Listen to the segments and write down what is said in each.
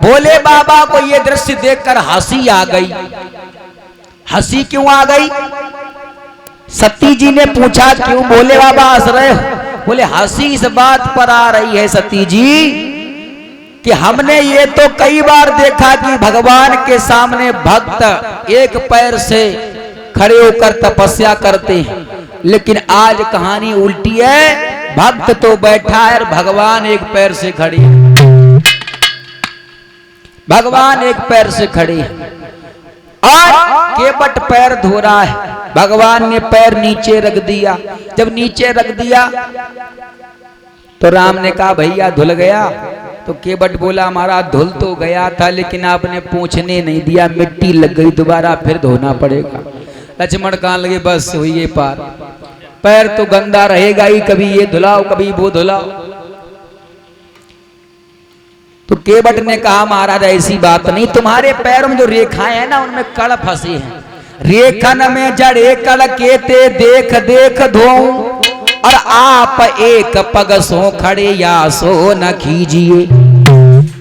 भोले बाबा को ये दृश्य देखकर हंसी आ गई। हंसी क्यों आ गई? सती जी ने पूछा क्यों भोले बाबा हंस रहे हो? बोले हंसी इस बात पर आ रही है सती जी कि हमने ये तो कई बार देखा कि भगवान के सामने भक्त एक पैर से खड़े होकर तपस्या करते हैं, लेकिन आज कहानी उल्टी है। भक्त तो बैठा है और भगवान एक पैर से खड़े हैं। भगवान एक पैर से खड़े हैं और केवट पैर धो रहा है। भगवान ने पैर नीचे रख दिया। जब नीचे रख दिया तो राम ने कहा भैया धुल गया। तो केवट बोला हमारा धुल तो गया था, लेकिन आपने पूछने नहीं दिया, मिट्टी लग गई, दोबारा फिर धोना पड़ेगा। लक्ष्मण कहने लगे बस हुई ये पार, पैर तो गंदा रहेगा ही, कभी ये धुलाओ कभी वो धुलाओ। तो केवट ने कहा महाराज ऐसी बात नहीं, तुम्हारे पैरों में जो रेखाएं हैं ना उनमें कड़ फंसे हैं। रेखन में जड़े कड़ केते देख देख धोऊं, और आप एक पग सो खड़े या सो न कीजिए।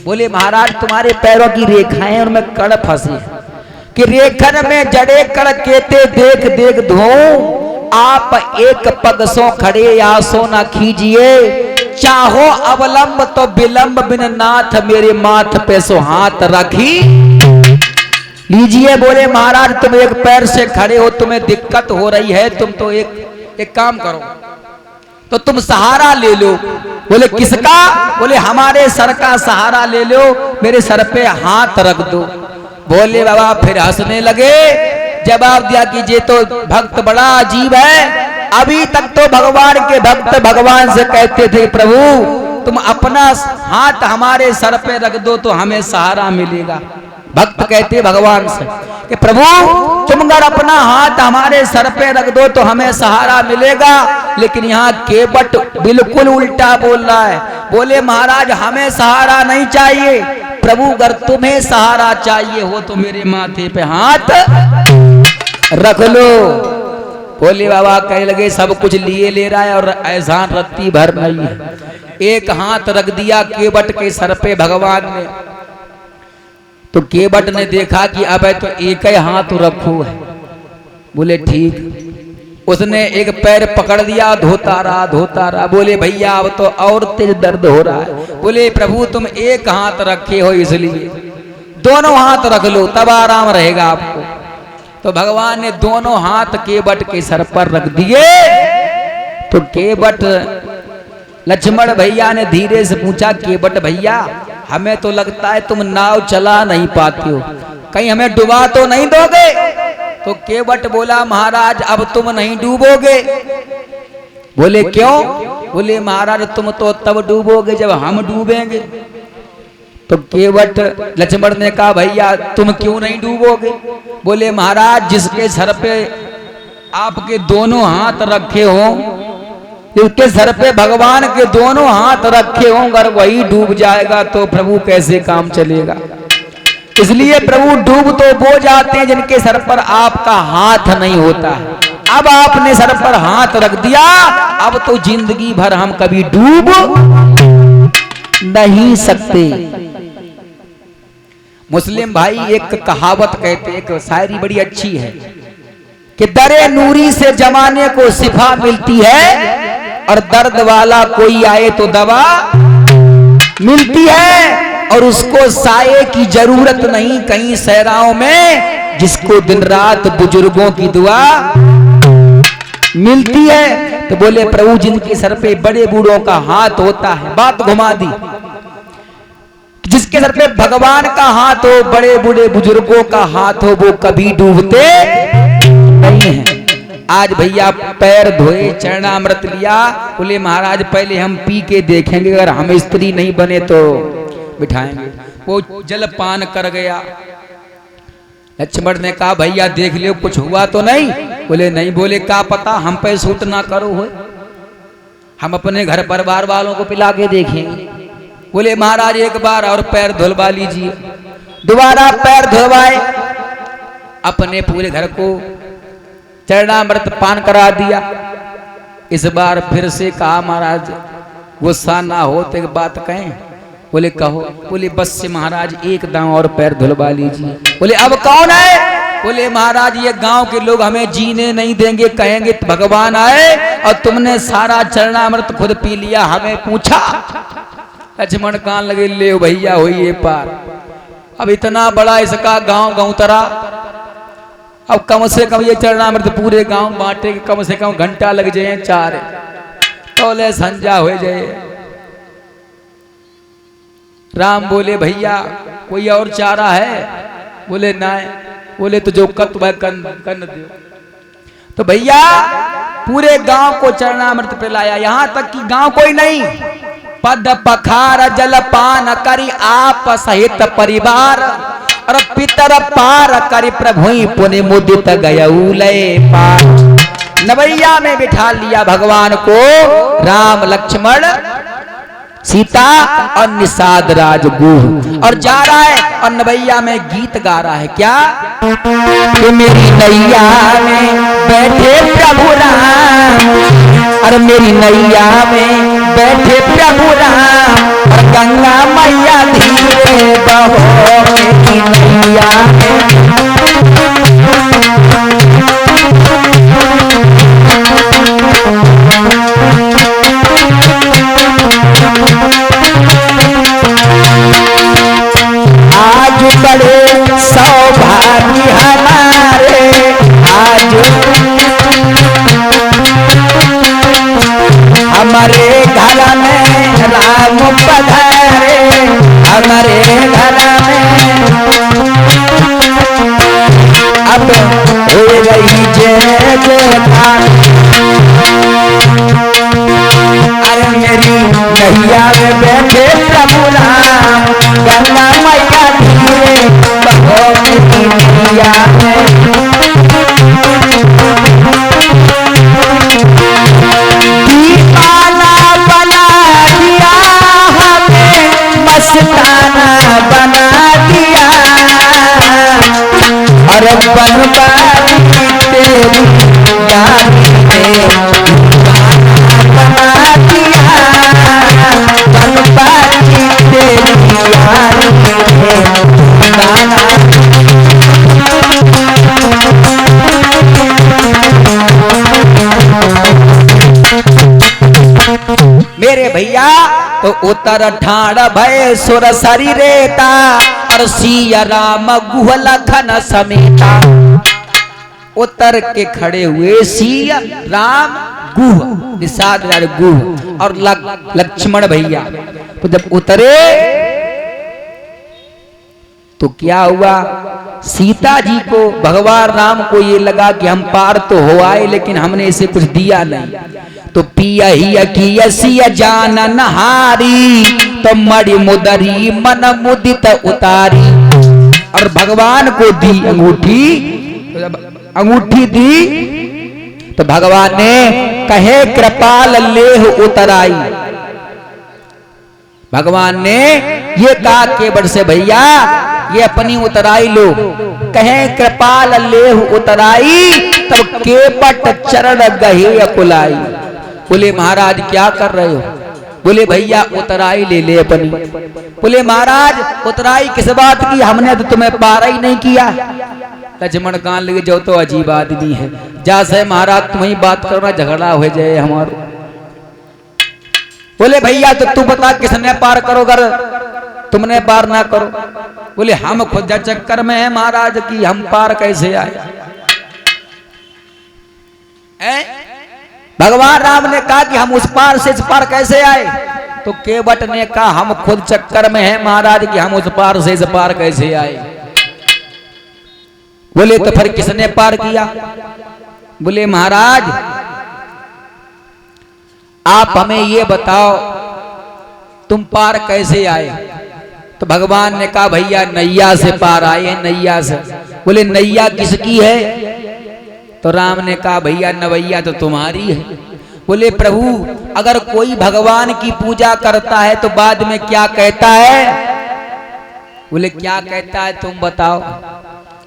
बोले महाराज तुम्हारे पैरों की रेखाएं हैं उनमें कड़ फंसे हैं कि रेखन में जड़े कड़ केते देख देख धोऊं, आप एक पग सो खड़े या सो न कीजिए। चाहो अवलंब तो विलंब बिन नाथ, मेरे माथ पे सो हाथ रखी लीजिए। बोले महाराज तुम एक पैर से खड़े हो, तुम्हें दिक्कत हो रही है, तुम तो एक काम करो तो तुम सहारा ले लो। बोले किसका? बोले हमारे सर का सहारा ले लो, मेरे सर पे हाथ रख दो। बोले बाबा फिर हंसने लगे। जवाब दिया कि ये तो भक्त बड़ा अजीब है। अभी तक तो भगवान के भक्त भगवान से कहते थे प्रभु तुम अपना हाथ हमारे सर पे रख दो तो हमें सहारा मिलेगा। भक्त कहते भगवान से कि प्रभु तुम अगर अपना हाथ हमारे सर पे रख दो तो हमें सहारा मिलेगा, लेकिन यहाँ केवट बिल्कुल उल्टा बोल रहा है। बोले महाराज हमें सहारा नहीं चाहिए, प्रभु अगर तुम्हें सहारा चाहिए हो तो मेरे माथे पे हाथ रख लो। भोले बाबा कहने लगे सब कुछ लिए ले रहा है और एहसान रत्ती भर नहीं है। एक हाथ रख दिया केवट के सर पे भगवान ने, तो केवट ने देखा कि अब तो एक ही हाथ रखो है। बोले ठीक। उसने एक पैर पकड़ दिया, धोता रहा। बोले भैया अब तो और तेज दर्द हो रहा है। बोले प्रभु तुम एक हाथ रखे हो इसलिए दोनों हाथ रख लो तब आराम रहेगा आपको। तो भगवान ने दोनों हाथ केवट के सर पर रख दिए। तो केवट लक्ष्मण भैया ने धीरे से पूछा केवट भैया हमें तो लगता है तुम नाव चला नहीं पाते हो, कहीं हमें डुबा तो नहीं दोगे? तो केवट बोला महाराज अब तुम नहीं डूबोगे। बोले क्यों? बोले महाराज तुम तो तब डूबोगे जब हम डूबेंगे। तो केवट लक्ष्मण ने कहा भैया तुम क्यों नहीं डूबोगे? बोले महाराज जिसके सर पे आपके दोनों हाथ रखे हो, जिसके सर पे भगवान के दोनों हाथ रखे हो, अगर वही डूब जाएगा तो प्रभु कैसे काम चलेगा? इसलिए प्रभु डूब तो वो जाते हैं जिनके सर पर आपका हाथ नहीं होता है। अब आपने सर पर हाथ रख दिया, अब तो जिंदगी भर हम कभी डूब नहीं सकते। मुस्लिम भाई एक कहावत कहते, एक शायरी बड़ी अच्छी है कि दरे नूरी से जमाने को शिफा मिलती है और दर्द वाला कोई आए तो दवा मिलती है, और उसको साये की जरूरत नहीं कहीं सहराओं में, जिसको दिन रात बुजुर्गों की दुआ मिलती है। तो बोले प्रभु जिनके सर पे बड़े बूढ़ों का हाथ होता है, बात घुमा दी, जिसके सर पे भगवान का हाथ हो, बड़े बूढ़े बुजुर्गों का हाथ हो, वो कभी डूबते नहीं हैं। आज भैया पैर धोए, चरणामृत लिया, बोले महाराज पहले हम पी के देखेंगे, अगर हम स्त्री नहीं बने तो बिठाएंगे। वो जल पान कर गया। लक्ष्मण ने कहा भैया देख लियो कुछ हुआ तो नहीं? बोले नहीं। बोले क्या पता हम पे सूट ना करो हो, हम अपने घर परिवार वालों को पिला के देखेंगे। बोले महाराज एक बार और पैर धुलवा लीजिए। दोबारा पैर धुलवाए, अपने पूरे घर को चरणामृत पान करा दिया। इस बार फिर से कहा महाराज गुस्सा ना हो तो एक बात कहें, बोले कहो। बोले बस से महाराज एक दांव और पैर धुलवा लीजिए। बोले अब कौन है? बोले महाराज ये गांव के लोग हमें जीने नहीं देंगे, कहेंगे भगवान आए और तुमने सारा चरणामृत खुद पी लिया, हमें पूछा। लक्ष्मण कान लगे, ले भैया होइए पार। अब इतना बड़ा इसका गांव गौतरा, अब कम से कम ये चरणामृत पूरे गांव बांटे के कम से कम घंटा लग जाए, 4 तोले संजा हो जाए। राम बोले भैया कोई और चारा है? बोले ना। बोले तो जो कत वह कन दो। तो भैया पूरे गांव को चरणामृत पिलाया, यहां तक कि गांव कोई नहीं, पद पखार जलपान करी आप सहित परिवार, और पितर पार करी प्रभु पुनि मुदित गयऊले पार। नवैया में बिठा लिया भगवान को राम लक्ष्मण सीता और निषाद राज गुह, और जा रहा है और नवैया में गीत गा रहा है। क्या कि मेरी नैया में बैठे प्रभु राम, और मेरी नैया में बैठे प्रभु राम, और गंगा मैया धीरे बहो मेरी नैया में। आज बड़े सौभाग्य हमारे, आज हमारे घर में राम पधारे, हमारे घर में अब हो गई जय जयकार। अरे मेरी नैया में बैठे प्रभु राम, गंगा मैया धीरे बहो मेरी नैया में। दीवाना बना दिया हमें, मस्ताना बना दिया, अरे बनवारी तेरी यारी ने बना दिया, बनवारी तेरी यारी ने बना। मेरे भैया तो उतर ठाड़ भय सुर सरी रेता, और सिया राम गुह लखन समेता। उतर के खड़े हुए सिया राम गुह, निषाद राज गुह और लक्ष्मण भैया। तो जब उतरे तो क्या हुआ, सीता जी को भगवान राम को ये लगा कि हम पार तो हो आए, लेकिन हमने इसे कुछ दिया नहीं। तो पिया ही किया जान नहारी, तो मणि मुदरी मन मुदित उतारी, और भगवान को दी अंगूठी। तो जब अंगूठी दी तो भगवान ने कहे कृपाल लेह उतराई। भगवान ने ये कहा केवट से भैया ये अपनी उतराई लो, कहे कृपाल लेह उतराई, तब केवट चरण गहे अकुलाई। बोले महाराज क्या कर रहे हो? बोले भैया उतराई ले ले अपनी। बोले महाराज उतराई किस बात की, हमने तो तुम्हें पार ही नहीं किया। लक्ष्मण कान लगे, जो तो अजीब आदमी है, जा से महाराज तुम्हें बात करना झगड़ा हो जाए हमारो। बोले भैया तो तू बता किसने पार करो, अगर तुमने पार ना करो। बोले हम खुद चक्कर में है महाराज की हम पार कैसे आए। भगवान राम ने कहा कि हम उस पार से इस पार कैसे आए, तो केवट ने कहा हम खुद चक्कर में हैं महाराज कि हम उस पार से इस पार कैसे आए। बोले तो फिर किसने पार किया? बोले महाराज आप हमें ये बताओ तुम पार कैसे आए। तो भगवान ने कहा भैया नैया से पार आए, नैया से। बोले नैया किसकी है? तो राम ने कहा भैया नवैया तो तुम्हारी है। बोले प्रभु अगर कोई भगवान की पूजा करता है तो बाद में क्या कहता है? बोले क्या कहता है तुम बताओ।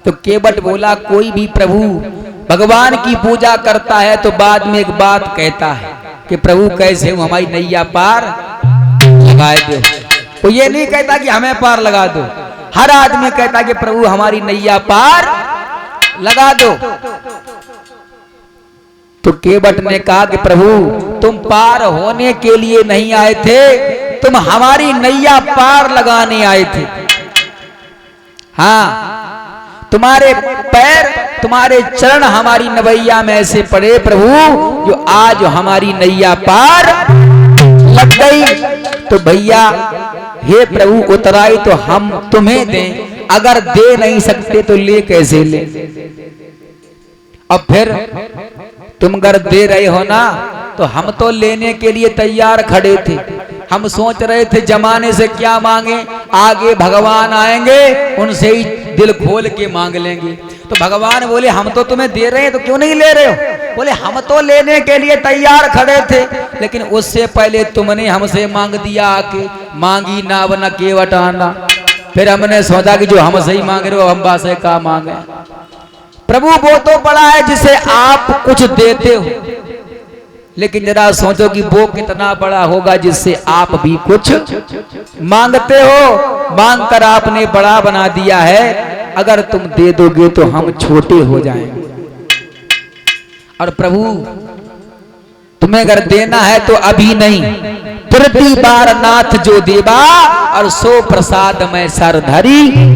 तो केवट बोला कोई भी प्रभु भगवान की पूजा करता है तो बाद में एक बात कहता है कि प्रभु कैसे हूं हमारी नैया पार लगाए दो। वो ये नहीं कहता कि हमें पार लगा दो, हर आदमी कहता कि प्रभु हमारी नैया पार लगा दो। तो केवट ने कहा कि प्रभु तुम पार होने के लिए नहीं आए थे, तुम हमारी नैया पार लगाने आए थे। हाँ, तुम्हारे पैर, तुम्हारे चरण हमारी नवैया में ऐसे पड़े प्रभु जो आज हमारी नैया पार लग गई। तो भैया हे प्रभु उतराई तो हम तुम्हें दें, अगर दे नहीं सकते तो ले कैसे ले। अब फिर तुम अगर दे रहे हो ना तो हम तो लेने के लिए तैयार खड़े थे। हम सोच रहे थे जमाने से क्या मांगे, आगे भगवान आएंगे उनसे ही दिल खोल के मांग लेंगे। तो भगवान बोले हम तो तुम्हें दे रहे हैं तो क्यों नहीं ले रहे हो? बोले हम तो लेने के लिए तैयार खड़े थे, लेकिन उससे पहले तुमने हमसे मांग दिया आके, मांगी ना बना केवट आना। फिर हमने सोचा कि जो हमसे ही मांग रहे हो हम बासे का मांगे। प्रभु वो तो बड़ा है जिसे आप कुछ देते हो, लेकिन जरा सोचो कि वो कितना बड़ा होगा जिससे आप भी कुछ मांगते हो। मांग कर आपने बड़ा बना दिया है, अगर तुम दे दोगे तो हम छोटे हो जाएंगे। और प्रभु तुम्हें अगर देना है तो अभी नहीं, प्रति बार नाथ जो देवा और सो प्रसाद में सर धरी।